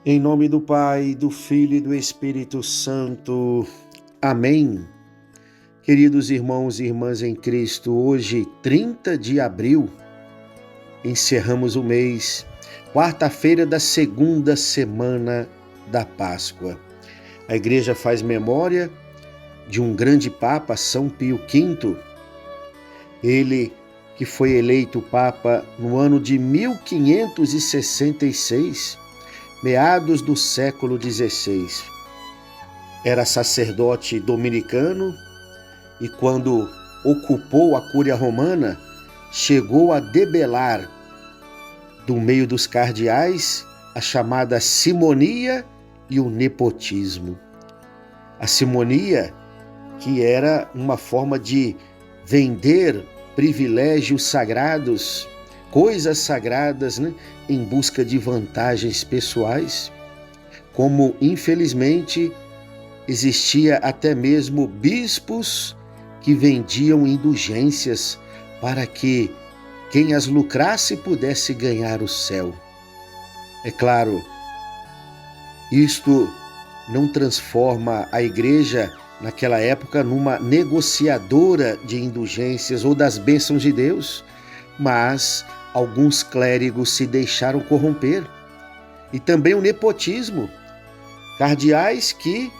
Em nome do Pai, do Filho e do Espírito Santo. Amém. Queridos irmãos e irmãs em Cristo, hoje, 30 de abril, encerramos o mês, quarta-feira da segunda semana da Páscoa. A Igreja faz memória de um grande Papa, São Pio V. Ele que foi eleito Papa no ano de 1566, meados do século XVI. Era sacerdote dominicano e, quando ocupou a Cúria Romana, chegou a debelar do meio dos cardeais a chamada simonia e o nepotismo. A simonia, que era uma forma de vender privilégios sagrados, coisas sagradas, em busca de vantagens pessoais, como infelizmente existia até mesmo bispos que vendiam indulgências para que quem as lucrasse pudesse ganhar o céu. É claro, isto não transforma a Igreja naquela época numa negociadora de indulgências ou das bênçãos de Deus, mas alguns clérigos se deixaram corromper. E também o nepotismo, cardeais que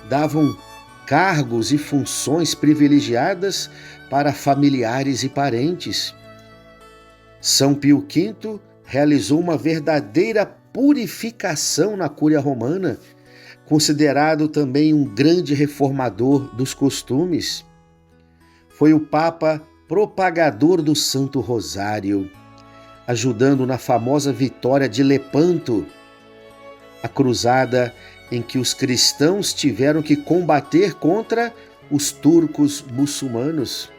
davam cargos e funções privilegiadas para familiares e parentes. São Pio V realizou uma verdadeira purificação na Cúria Romana, considerado também um grande reformador dos costumes. Foi o Papa propagador do Santo Rosário, ajudando na famosa vitória de Lepanto, a cruzada em que os cristãos tiveram que combater contra os turcos muçulmanos.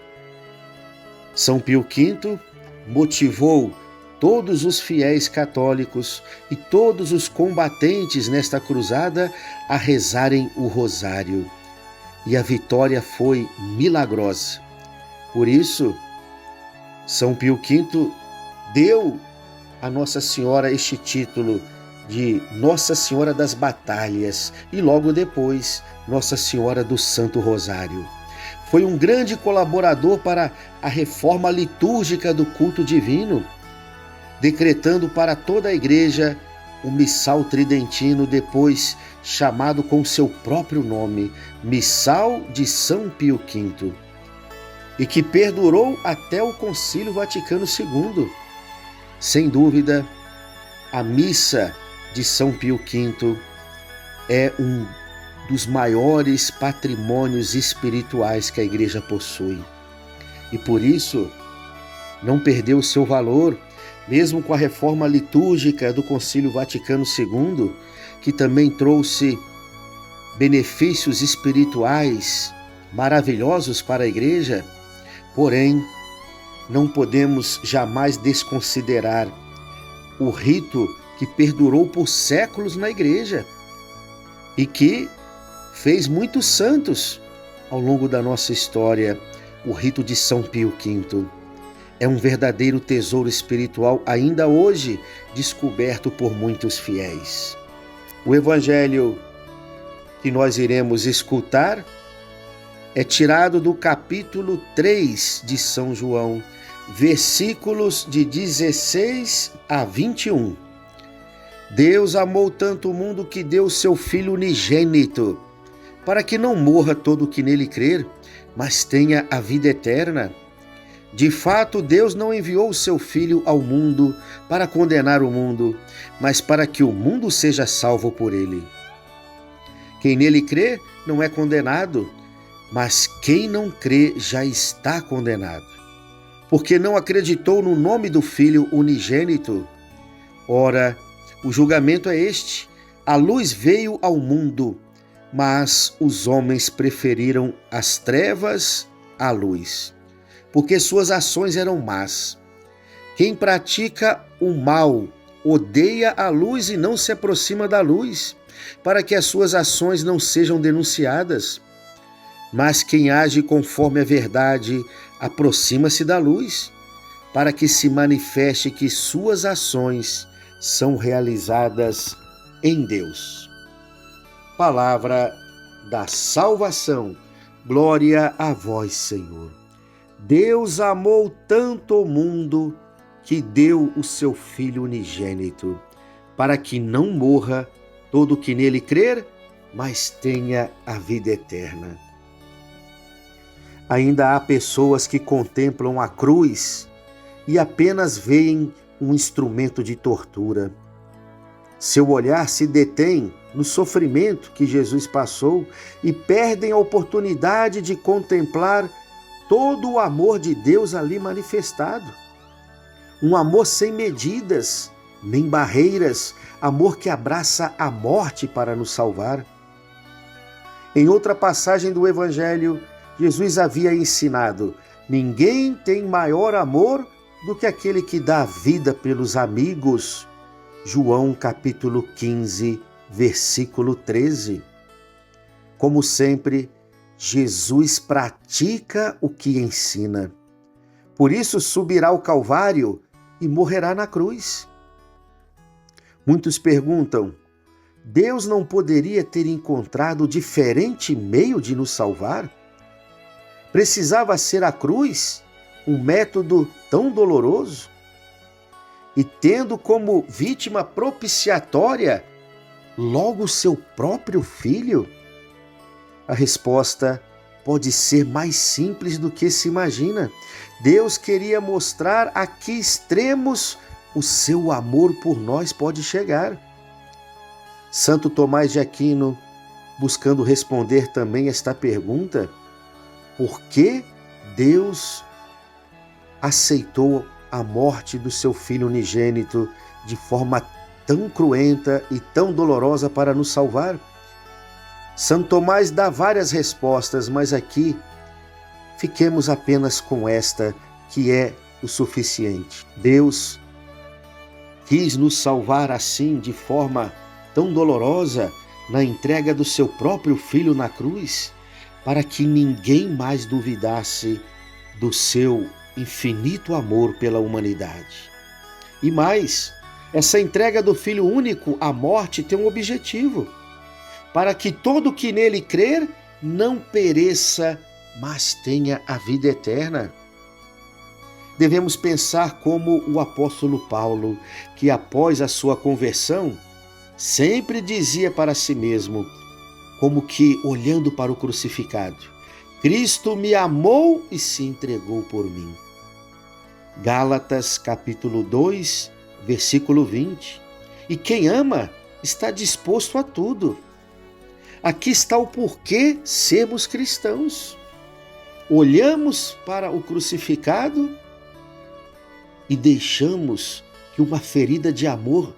São Pio V motivou todos os fiéis católicos e todos os combatentes nesta cruzada a rezarem o rosário. E a vitória foi milagrosa. Por isso, São Pio V deu a Nossa Senhora este título de Nossa Senhora das Batalhas e logo depois Nossa Senhora do Santo Rosário. Foi um grande colaborador para a reforma litúrgica do culto divino, decretando para toda a Igreja o Missal Tridentino, depois chamado com seu próprio nome, Missal de São Pio V, e que perdurou até o Concílio Vaticano II. Sem dúvida, a missa de São Pio V é um dos maiores patrimônios espirituais que a Igreja possui. E por isso, não perdeu seu valor, mesmo com a reforma litúrgica do Concílio Vaticano II, que também trouxe benefícios espirituais maravilhosos para a Igreja. Porém, não podemos jamais desconsiderar o rito que perdurou por séculos na Igreja e que fez muitos santos ao longo da nossa história, o rito de São Pio V. É um verdadeiro tesouro espiritual ainda hoje descoberto por muitos fiéis. O evangelho que nós iremos escutar é tirado do capítulo 3 de São João, versículos de 16 a 21. Deus amou tanto o mundo que deu o seu Filho unigênito, para que não morra todo o que nele crer, mas tenha a vida eterna. De fato, Deus não enviou o seu Filho ao mundo para condenar o mundo, mas para que o mundo seja salvo por ele. Quem nele crê não é condenado, mas quem não crê já está condenado, porque não acreditou no nome do Filho unigênito. Ora, o julgamento é este: a luz veio ao mundo, mas os homens preferiram as trevas à luz, porque suas ações eram más. Quem pratica o mal odeia a luz e não se aproxima da luz, para que as suas ações não sejam denunciadas. Mas quem age conforme a verdade aproxima-se da luz, para que se manifeste que suas ações são realizadas em Deus. Palavra da salvação. Glória a vós, Senhor. Deus amou tanto o mundo que deu o seu Filho unigênito, para que não morra todo que nele crer, mas tenha a vida eterna. Ainda há pessoas que contemplam a cruz e apenas veem um instrumento de tortura. Seu olhar se detém no sofrimento que Jesus passou e perdem a oportunidade de contemplar todo o amor de Deus ali manifestado. Um amor sem medidas, nem barreiras, amor que abraça a morte para nos salvar. Em outra passagem do Evangelho, Jesus havia ensinado: ninguém tem maior amor do que aquele que dá a vida pelos amigos. João capítulo 15, versículo 13. Como sempre, Jesus pratica o que ensina. Por isso subirá ao Calvário e morrerá na cruz. Muitos perguntam: Deus não poderia ter encontrado diferente meio de nos salvar? Precisava ser a cruz um método tão doloroso? E tendo como vítima propiciatória logo seu próprio filho? A resposta pode ser mais simples do que se imagina. Deus queria mostrar a que extremos o seu amor por nós pode chegar. Santo Tomás de Aquino, buscando responder também esta pergunta: por que Deus aceitou a morte do seu Filho unigênito de forma tão cruenta e tão dolorosa para nos salvar? Santo Tomás dá várias respostas, mas aqui fiquemos apenas com esta, que é o suficiente. Deus quis nos salvar assim, de forma tão dolorosa, na entrega do seu próprio Filho na cruz, para que ninguém mais duvidasse do seu infinito amor pela humanidade. E mais, essa entrega do Filho único à morte tem um objetivo: para que todo que nele crer não pereça, mas tenha a vida eterna. Devemos pensar como o apóstolo Paulo, que após a sua conversão, sempre dizia para si mesmo, como que olhando para o crucificado: Cristo me amou e se entregou por mim. Gálatas capítulo 2, versículo 20. E quem ama está disposto a tudo. Aqui está o porquê sermos cristãos. Olhamos para o crucificado e deixamos que uma ferida de amor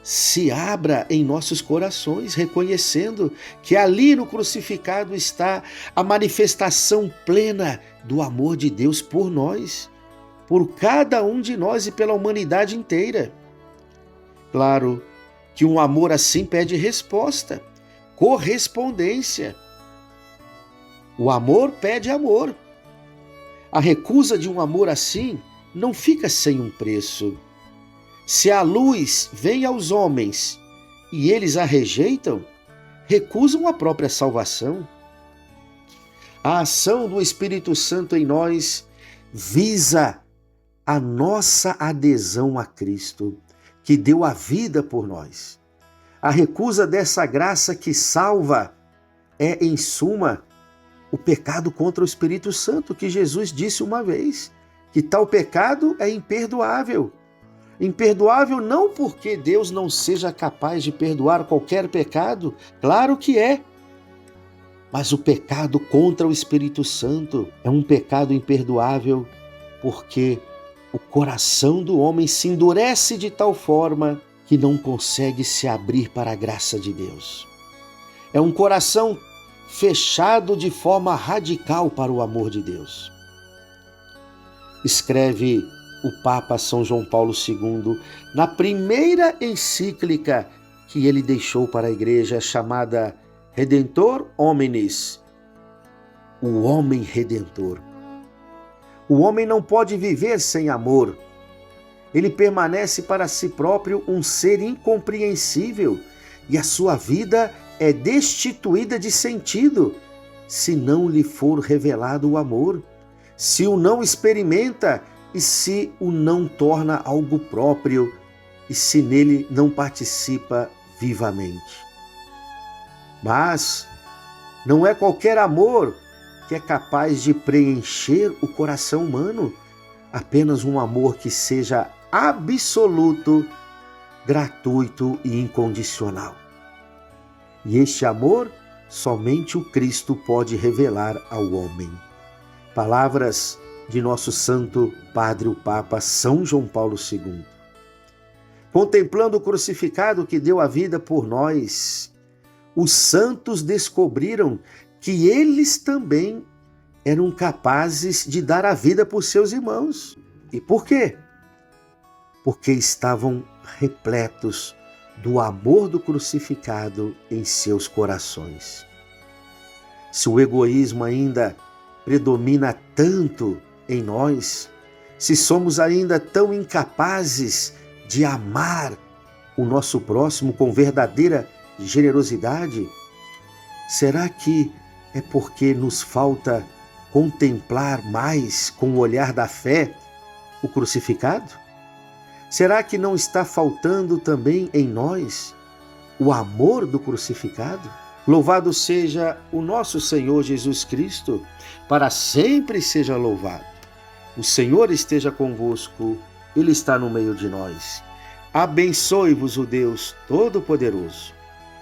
se abra em nossos corações, reconhecendo que ali no crucificado está a manifestação plena do amor de Deus por nós, por cada um de nós e pela humanidade inteira. Claro que um amor assim pede resposta, correspondência. O amor pede amor. A recusa de um amor assim não fica sem um preço. Se a luz vem aos homens e eles a rejeitam, recusam a própria salvação. A ação do Espírito Santo em nós visa a nossa adesão a Cristo, que deu a vida por nós. A recusa dessa graça que salva é, em suma, o pecado contra o Espírito Santo, que Jesus disse uma vez, que tal pecado é imperdoável. Imperdoável não porque Deus não seja capaz de perdoar qualquer pecado, claro que é. Mas o pecado contra o Espírito Santo é um pecado imperdoável porque o coração do homem se endurece de tal forma que não consegue se abrir para a graça de Deus. É um coração fechado de forma radical para o amor de Deus. Escreve o Papa São João Paulo II na primeira encíclica que ele deixou para a igreja, chamada Redentor Hominis, o homem redentor. O homem não pode viver sem amor. Ele permanece para si próprio um ser incompreensível e a sua vida é destituída de sentido se não lhe for revelado o amor, se o não experimenta e se o não torna algo próprio e se nele não participa vivamente. Mas não é qualquer amor que é capaz de preencher o coração humano, apenas um amor que seja absoluto, gratuito e incondicional. E este amor somente o Cristo pode revelar ao homem. Palavras de nosso Santo Padre o Papa São João Paulo II. Contemplando o crucificado que deu a vida por nós, os santos descobriram que eles também eram capazes de dar a vida por seus irmãos. E por quê? Porque estavam repletos do amor do crucificado em seus corações. Se o egoísmo ainda predomina tanto em nós, se somos ainda tão incapazes de amar o nosso próximo com verdadeira generosidade, será que é porque nos falta contemplar mais com o olhar da fé o crucificado? Será que não está faltando também em nós o amor do crucificado? Louvado seja o nosso Senhor Jesus Cristo, para sempre seja louvado. O Senhor esteja convosco, Ele está no meio de nós. Abençoe-vos o Deus Todo-Poderoso,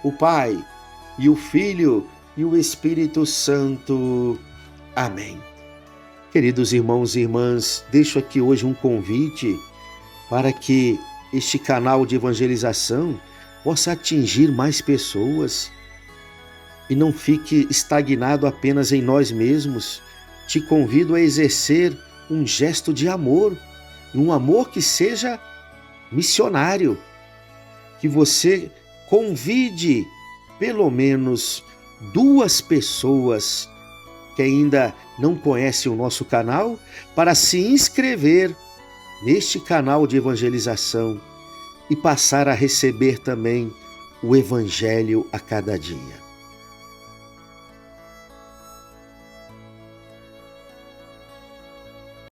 o Pai e o Filho e o Espírito Santo. Amém. Queridos irmãos e irmãs, deixo aqui hoje um convite para que este canal de evangelização possa atingir mais pessoas e não fique estagnado apenas em nós mesmos. Te convido a exercer um gesto de amor, um amor que seja missionário, que você convide pelo menos 2 pessoas que ainda não conhecem o nosso canal para se inscrever neste canal de evangelização e passar a receber também o Evangelho a cada dia.